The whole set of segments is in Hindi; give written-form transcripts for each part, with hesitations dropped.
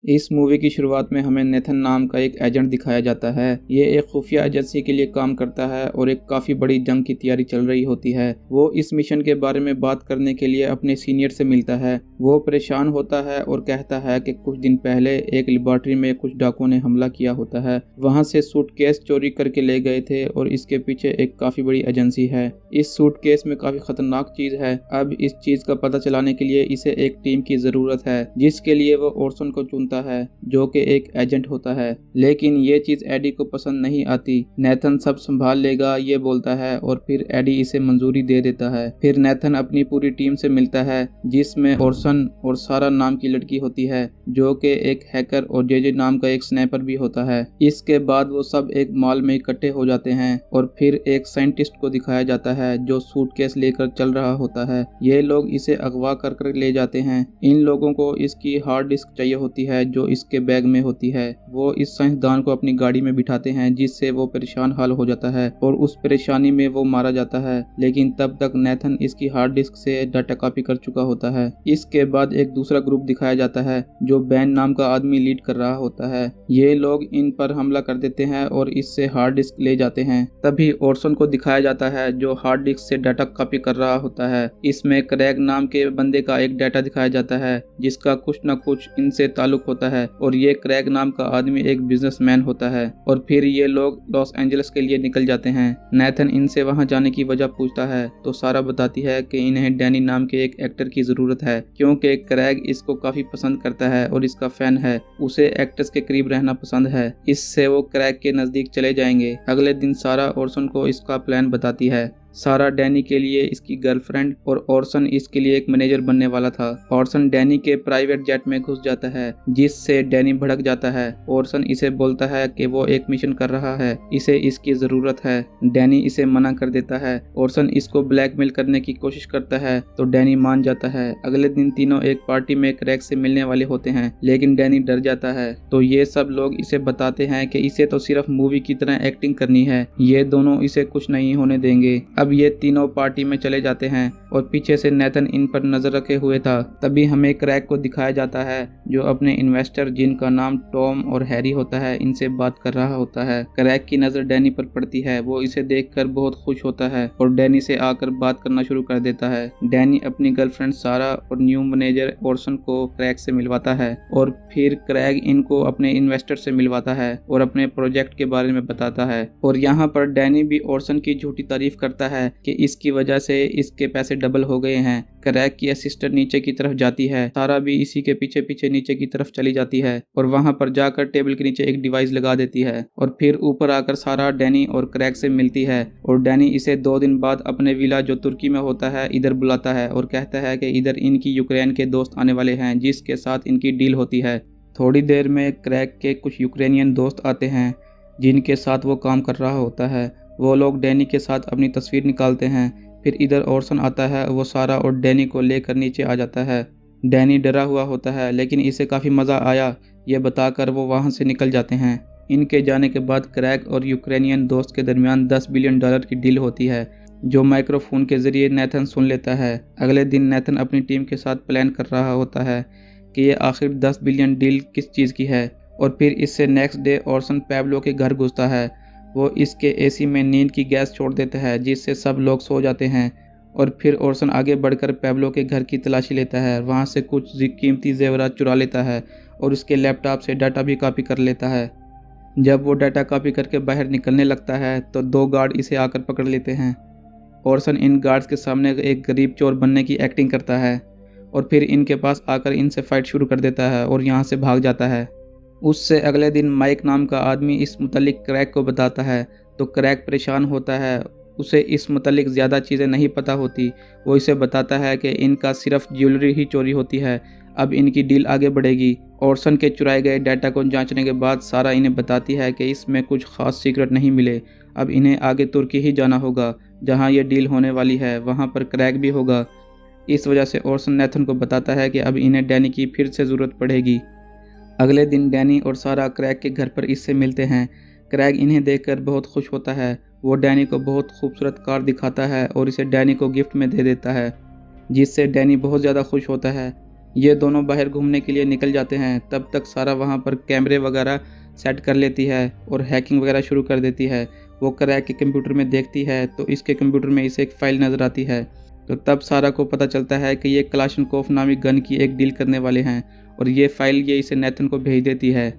इस मूवी की शुरुआत में हमें नेथन नाम का एक एजेंट दिखाया जाता है। ये एक खुफिया एजेंसी के लिए काम करता है और एक काफ़ी बड़ी जंग की तैयारी चल रही होती है। वो इस मिशन के बारे में बात करने के लिए अपने सीनियर से मिलता है। वो परेशान होता है और कहता है कि कुछ दिन पहले एक लेबॉर्ट्री में कुछ डाकुओं ने हमला किया होता है। वहाँ से सूटकेस चोरी करके ले गए थे और इसके पीछे एक काफ़ी बड़ी एजेंसी है। इस सूटकेस में काफ़ी खतरनाक चीज़ है। अब इस चीज़ का पता चलाने के लिए इसे एक टीम की ज़रूरत है, जिसके लिए वो ओरसन को चुनता है, जो कि एक एजेंट होता है। लेकिन ये चीज एडी को पसंद नहीं आती। नेथन सब संभाल लेगा ये बोलता है और फिर एडी इसे मंजूरी दे देता है। फिर नेथन अपनी पूरी टीम से मिलता है, जिसमें ओरसन और सारा नाम की लड़की होती है, जो कि एक हैकर और जेजे नाम का एक स्नाइपर भी होता है। इसके बाद वो सब एक मॉल में इकट्ठे हो जाते हैं और फिर एक साइंटिस्ट को दिखाया जाता है जो सूटकेस लेकर चल रहा होता है। ये लोग इसे अगवा कर ले जाते हैं। इन लोगों को इसकी हार्ड डिस्क चाहिए होती है जो इसके बैग में होती है। वो इस साइंसदान को अपनी गाड़ी में बिठाते हैं, जिससे वो परेशान हाल हो जाता है और उस परेशानी में वो मारा जाता है। लेकिन तब तक नेथन इसकी हार्ड डिस्क से डाटा कॉपी कर चुका होता है। इसके बाद एक दूसरा ग्रुप दिखाया जाता है जो बैन नाम का आदमी लीड कर रहा होता है। ये लोग इन पर हमला कर देते हैं और इससे हार्ड डिस्क ले जाते हैं। तभी ओरसन को दिखाया जाता है जो हार्ड डिस्क से डाटा कॉपी कर रहा होता है। इसमें क्रैग नाम के बंदे का एक डाटा दिखाया जाता है जिसका कुछ न कुछ इनसे ताल्लुक होता है और ये क्रैग नाम का आदमी एक बिजनेसमैन होता है। और फिर ये लोग लॉस एंजलिस के लिए निकल जाते हैं। नेथन इनसे वहां जाने की वजह पूछता है तो सारा बताती है कि इन्हें डैनी नाम के एक एक्टर की जरूरत है, क्योंकि क्रैग इसको काफी पसंद करता है और इसका फैन है। उसे एक्टर्स के करीब रहना पसंद है। इससे वो क्रैग के नजदीक चले जाएंगे। अगले दिन सारा ओरसन को इसका प्लान बताती है। सारा डैनी के लिए इसकी गर्लफ्रेंड और ओरसन इसके लिए एक मैनेजर बनने वाला था। ओरसन डैनी के प्राइवेट जेट में घुस जाता है, जिससे डैनी भड़क जाता है। ओरसन इसे बोलता है कि वो एक मिशन कर रहा है, इसे इसकी जरूरत है। डैनी इसे मना कर देता है। ओरसन इसको ब्लैकमेल करने की कोशिश करता है तो डैनी मान जाता है। अगले दिन तीनों एक पार्टी में क्रैग से मिलने वाले होते हैं, लेकिन डैनी डर जाता है। तो ये सब लोग इसे बताते हैं कि इसे तो सिर्फ मूवी की तरह एक्टिंग करनी है, ये दोनों इसे कुछ नहीं होने देंगे। अब ये तीनों पार्टी में चले जाते हैं और पीछे से नेथन इन पर नजर रखे हुए था। तभी हमें क्रैग को दिखाया जाता है जो अपने इन्वेस्टर, जिनका नाम टॉम और हैरी होता है, इनसे बात कर रहा होता है। क्रैग की नजर डैनी पर पड़ती है। वो इसे देखकर बहुत खुश होता है और डैनी से आकर बात करना शुरू कर देता है। डैनी अपनी गर्लफ्रेंड सारा और न्यू मैनेजर ओरसन को क्रैग से मिलवाता है और फिर क्रैग इनको अपने इन्वेस्टर से मिलवाता है और अपने प्रोजेक्ट के बारे में बताता है। और यहाँ पर डैनी भी ओरसन की झूठी तारीफ करता है कि इसकी वजह से इसके पैसे डबल हो गए हैं। क्रैग की असिस्टेंट नीचे की तरफ जाती है। सारा भी इसी के पीछे पीछे नीचे की तरफ चली जाती है और वहां पर जाकर टेबल के नीचे एक डिवाइस लगा देती है। और फिर ऊपर आकर सारा डैनी और क्रैग से मिलती है और डैनी इसे 2 दिन बाद अपने विला जो तुर्की में होता है इधर बुलाता है और कहता है कि इधर इनकी यूक्रेन के दोस्त आने वाले हैं, जिसके साथ इनकी डील होती है। थोड़ी देर में क्रैग के कुछ यूक्रेनियन दोस्त आते हैं जिनके साथ वो काम कर रहा होता है। वो लोग डैनी के साथ अपनी तस्वीर निकालते हैं। फिर इधर ओरसन आता है। वो सारा और डैनी को लेकर नीचे आ जाता है। डैनी डरा हुआ होता है, लेकिन इसे काफ़ी मज़ा आया ये बताकर वो वहाँ से निकल जाते हैं। इनके जाने के बाद क्रैग और यूक्रेनियन दोस्त के दरमियान $10 बिलियन की डील होती है, जो माइक्रोफोन के जरिए नेथन सुन लेता है। अगले दिन नेथन अपनी टीम के साथ प्लान कर रहा होता है कि ये आखिर 10 बिलियन डील किस चीज़ की है। और फिर इससे नेक्स्ट डे ओरसन पैब्लो के घर घुसता है। वो इसके एसी में नींद की गैस छोड़ देता है, जिससे सब लोग सो जाते हैं। और फिर ओरसन आगे बढ़कर पैब्लो के घर की तलाशी लेता है। वहाँ से कुछ कीमती जेवरात चुरा लेता है और उसके लैपटॉप से डाटा भी कॉपी कर लेता है। जब वो डाटा कॉपी करके बाहर निकलने लगता है तो 2 गार्ड इसे आकर पकड़ लेते हैं। ओरसन इन गार्ड्स के सामने एक गरीब चोर बनने की एक्टिंग करता है और फिर इनके पास आकर इनसे फाइट शुरू कर देता है और यहाँ से भाग जाता है। उससे अगले दिन माइक नाम का आदमी इस मुतल्लिक क्रैग को बताता है तो क्रैग परेशान होता है। उसे इस मुतल्लिक ज़्यादा चीज़ें नहीं पता होती। वो इसे बताता है कि इनका सिर्फ ज्वेलरी ही चोरी होती है। अब इनकी डील आगे बढ़ेगी। ओरसन के चुराए गए डाटा को जांचने के बाद सारा इन्हें बताती है कि इसमें कुछ खास सीक्रेट नहीं मिले। अब इन्हें आगे तुर्की ही जाना होगा, जहाँ ये डील होने वाली है। वहाँ पर क्रैग भी होगा। इस वजह से ओरसन नेथन को बताता है कि अब इन्हें डैनी की फिर से ज़रूरत पड़ेगी। अगले दिन डैनी और सारा क्रैग के घर पर इससे मिलते हैं। क्रैग इन्हें देखकर बहुत खुश होता है। वो डैनी को बहुत खूबसूरत कार दिखाता है और इसे डैनी को गिफ्ट में दे देता है, जिससे डैनी बहुत ज़्यादा खुश होता है। ये दोनों बाहर घूमने के लिए निकल जाते हैं। तब तक सारा वहाँ पर कैमरे वगैरह सेट कर लेती है और हैकिंग वगैरह शुरू कर देती है। वो क्रैक के कंप्यूटर में देखती है तो इसके कंप्यूटर में इसे एक फ़ाइल नज़र आती है। तो तब सारा को पता चलता है कि ये क्लाशनकोफ नामी गन की एक डील करने वाले हैं और ये फ़ाइल ये इसे नेथन को भेज देती है।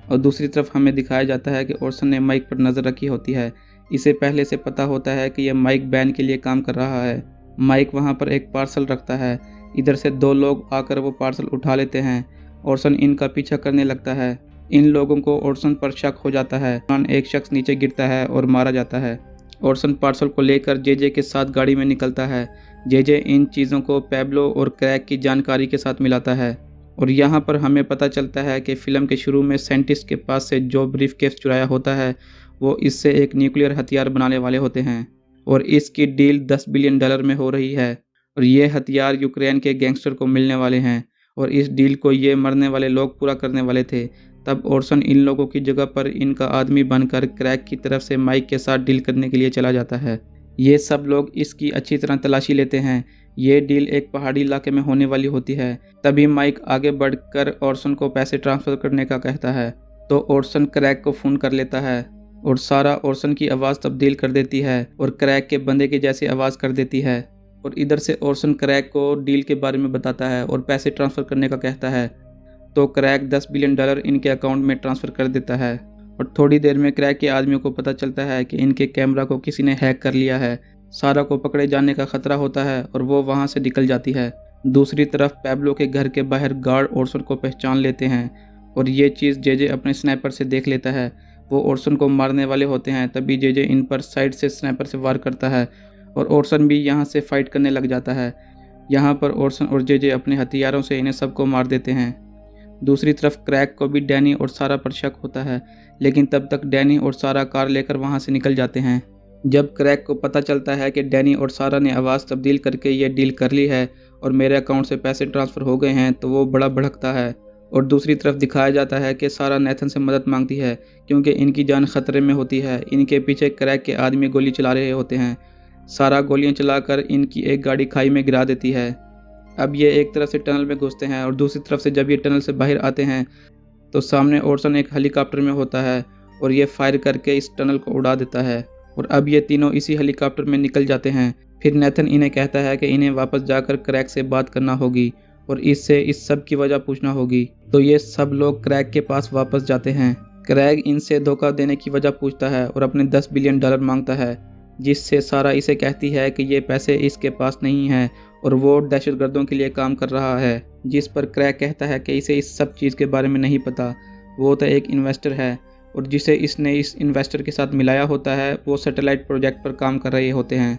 और दूसरी तरफ हमें दिखाया जाता है कि ओरसन ने माइक पर नज़र रखी होती है। इसे पहले से पता होता है कि यह माइक बैन के लिए काम कर रहा है। माइक वहाँ पर एक पार्सल रखता है। इधर से दो लोग आकर वो पार्सल उठा लेते हैं। ओरसन इनका पीछा करने लगता है। इन लोगों को ओरसन पर शक हो जाता है। एक शख्स नीचे गिरता है और मारा जाता है। ओरसन पार्सल को लेकर जेजे के साथ गाड़ी में निकलता है। जेजे इन चीज़ों को पैब्लो और क्रैक की जानकारी के साथ मिलाता है और यहाँ पर हमें पता चलता है कि फ़िल्म के शुरू में साइंटिस्ट के पास से जो ब्रीफकेस चुराया होता है वो इससे एक न्यूक्लियर हथियार बनाने वाले होते हैं और इसकी डील $10 बिलियन में हो रही है और ये हथियार यूक्रेन के गैंगस्टर को मिलने वाले हैं और इस डील को ये मरने वाले लोग पूरा करने वाले थे। तब ओरसन इन लोगों की जगह पर इनका आदमी बनकर क्रैक की तरफ से माइक के साथ डील करने के लिए चला जाता है। ये सब लोग इसकी अच्छी तरह तलाशी लेते हैं। ये डील एक पहाड़ी इलाके में होने वाली होती है। तभी माइक आगे बढ़कर ओरसन को पैसे ट्रांसफ़र करने का कहता है तो ओरसन क्रैक को फ़ोन कर लेता है और सारा ओरसन की आवाज़ तब्दील कर देती है और क्रैक के बंदे की जैसी आवाज़ कर देती है। और इधर से ओरसन क्रैक को डील के बारे में बताता है और पैसे ट्रांसफ़र करने का कहता है तो क्रैक $10 बिलियन इनके अकाउंट में ट्रांसफ़र कर देता है। और थोड़ी देर में क्रैक के आदमियों को पता चलता है कि इनके कैमरा को किसी ने हैक कर लिया है। सारा को पकड़े जाने का खतरा होता है और वो वहाँ से निकल जाती है। दूसरी तरफ पैब्लो के घर के बाहर गार्ड ओरसन को पहचान लेते हैं और ये चीज़ जेजे अपने स्नाइपर से देख लेता है। वो ओरसन को मारने वाले होते हैं। तभी जेजे इन पर साइड से स्नाइपर से वार करता है और ओरसन भी यहाँ से फाइट करने लग जाता है। यहाँ पर ओरसन और जेजे अपने हथियारों से इन्हें सबको मार देते हैं। दूसरी तरफ क्रैक को भी डैनी और सारा पर शक होता है, लेकिन तब तक डैनी और सारा कार लेकर वहाँ से निकल जाते हैं। जब क्रैक को पता चलता है कि डैनी और सारा ने आवाज़ तब्दील करके ये डील कर ली है और मेरे अकाउंट से पैसे ट्रांसफ़र हो गए हैं तो वो बड़ा भड़कता है। और दूसरी तरफ दिखाया जाता है कि सारा नेथन से मदद मांगती है क्योंकि इनकी जान खतरे में होती है। इनके पीछे क्रैक के आदमी गोली चला रहे होते हैं। सारा गोलियां चलाकर इनकी एक गाड़ी खाई में गिरा देती है। अब ये एक तरफ से टनल में घुसते हैं और दूसरी तरफ से जब ये टनल से बाहर आते हैं तो सामने ओरसन एक हेलीकॉप्टर में होता है और ये फायर करके इस टनल को उड़ा देता है और अब ये तीनों इसी हेलीकॉप्टर में निकल जाते हैं। फिर नेथन इन्हें कहता है कि इन्हें वापस जाकर क्रैक से बात करना होगी और इससे इस सब की वजह पूछना होगी। तो ये सब लोग क्रैक के पास वापस जाते हैं। क्रैक इनसे धोखा देने की वजह पूछता है और अपने $10 बिलियन मांगता है, जिससे सारा इसे कहती है कि ये पैसे इसके पास नहीं हैं और वो दहशतगर्दों के लिए काम कर रहा है। जिस पर क्रैक कहता है कि इसे इस सब चीज़ के बारे में नहीं पता, वो तो एक इन्वेस्टर है और जिसे इसने इस इन्वेस्टर के साथ मिलाया होता है वो सैटेलाइट प्रोजेक्ट पर काम कर रहे होते हैं।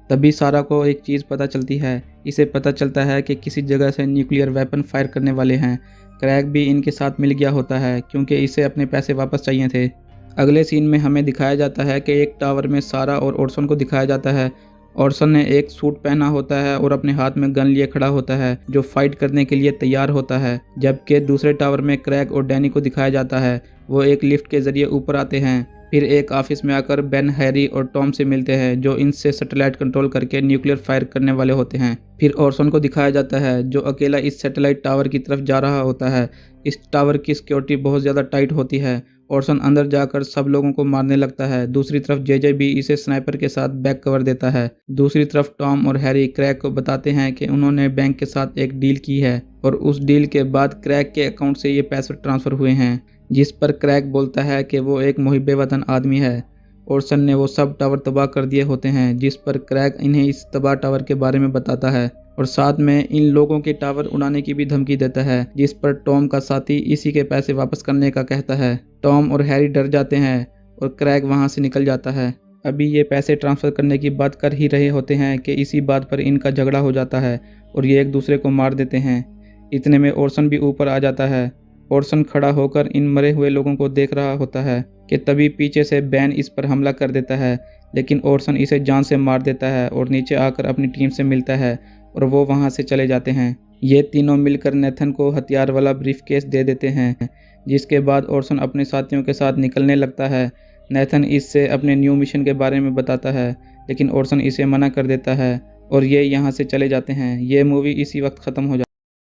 तभी सारा को एक चीज़ पता चलती है। इसे पता चलता है कि किसी जगह से न्यूक्लियर वेपन फायर करने वाले हैं। क्रैक भी इनके साथ मिल गया होता है क्योंकि इसे अपने पैसे वापस चाहिए थे। अगले सीन में हमें दिखाया जाता है कि एक टावर में सारा और ओरसन को दिखाया जाता है। ओरसन ने एक सूट पहना होता है और अपने हाथ में गन लिए खड़ा होता है जो फाइट करने के लिए तैयार होता है, जबकि दूसरे टावर में क्रैक और डैनी को दिखाया जाता है। वो एक लिफ्ट के ज़रिए ऊपर आते हैं। फिर एक ऑफिस में आकर बेन, हैरी और टॉम से मिलते हैं जो इनसे सैटेलाइट कंट्रोल करके न्यूक्लियर फायर करने वाले होते हैं। फिर ओरसन को दिखाया जाता है जो अकेला इस सैटेलाइट टावर की तरफ जा रहा होता है। इस टावर की सिक्योरिटी बहुत ज़्यादा टाइट होती है। ओरसन अंदर जाकर सब लोगों को मारने लगता है। दूसरी तरफ जेजे भी इसे स्नाइपर के साथ बैक कवर देता है। दूसरी तरफ टॉम और हैरी क्रैक को बताते हैं कि उन्होंने बैंक के साथ एक डील की है और उस डील के बाद क्रैक के अकाउंट से ये पैसे ट्रांसफ़र हुए हैं, जिस पर क्रैक बोलता है कि वो एक मुहिब्बे वतन आदमी है। ओरसन ने वो सब टावर तबाह कर दिए होते हैं, जिस पर क्रैक इन्हें इस तबाह टावर के बारे में बताता है और साथ में इन लोगों के टावर उड़ाने की भी धमकी देता है, जिस पर टॉम का साथी इसी के पैसे वापस करने का कहता है। टॉम और हैरी डर जाते हैं और क्रैक वहाँ से निकल जाता है। अभी ये पैसे ट्रांसफ़र करने की बात कर ही रहे होते हैं कि इसी बात पर इनका झगड़ा हो जाता है और ये एक दूसरे को मार देते हैं। इतने में ओरसन भी ऊपर आ जाता है। ओरसन खड़ा होकर इन मरे हुए लोगों को देख रहा होता है कि तभी पीछे से बैन इस पर हमला कर देता है, लेकिन ओरसन इसे जान से मार देता है और नीचे आकर अपनी टीम से मिलता है और वो वहाँ से चले जाते हैं। ये तीनों मिलकर नेथन को हथियार वाला ब्रीफकेस दे देते हैं, जिसके बाद ओरसन अपने साथियों के साथ निकलने लगता है। नेथन इससे अपने न्यू मिशन के बारे में बताता है, लेकिन ओरसन इसे मना कर देता है और ये यहाँ से चले जाते हैं। ये मूवी इसी वक्त ख़त्म हो जाती है।